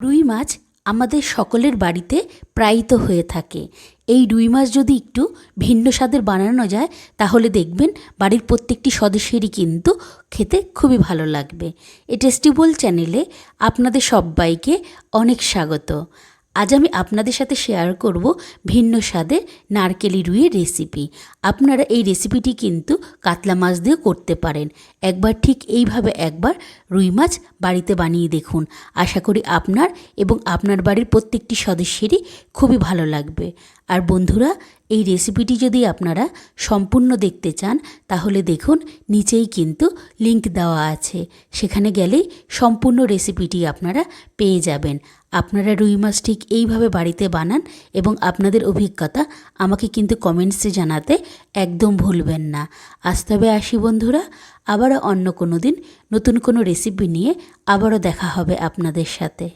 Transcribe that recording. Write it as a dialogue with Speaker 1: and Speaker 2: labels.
Speaker 1: রুই মাছ আমাদের সকলের বাড়িতে প্রায়ই তো হয়ে থাকে। এই রুই মাছ যদি একটু ভিন্ন স্বাদের বানানো যায় তাহলে দেখবেন বাড়ির প্রত্যেকটি সদস্যেরই কিন্তু খেতে খুবই ভালো লাগবে। এই টেস্টি বোল চ্যানেলে আপনাদের সবাইকে অনেক স্বাগত। আজ আমি আপনাদের সাথে শেয়ার করব ভিন্ন স্বাদের নারকেলি রুইয়ের রেসিপি। আপনারা এই রেসিপিটি কিন্তু কাতলা মাছ দিয়েও করতে পারেন। একবার ঠিক এইভাবে একবার রুই মাছ বাড়িতে বানিয়ে দেখুন। আশা করি আপনার এবং আপনার বাড়ির প্রত্যেকটি সদস্যেরই খুবই ভালো লাগবে। আর বন্ধুরা, এই রেসিপিটি যদি আপনারা সম্পূর্ণ দেখতে চান তাহলে দেখুন নিচেই কিন্তু লিংক দেওয়া আছে, সেখানে গেলেই সম্পূর্ণ রেসিপিটি আপনারা পেয়ে যাবেন। আপনারা রুই মাছ ঠিক এইভাবে বাড়িতে বানান এবং আপনাদের অভিজ্ঞতা আমাকে কিন্তু কমেন্টসে জানাতে একদম ভুলবেন না। আজ তবে আসি বন্ধুরা, আবারও অন্য কোনো দিন নতুন কোনো রেসিপি নিয়ে আবারও দেখা হবে আপনাদের সাথে।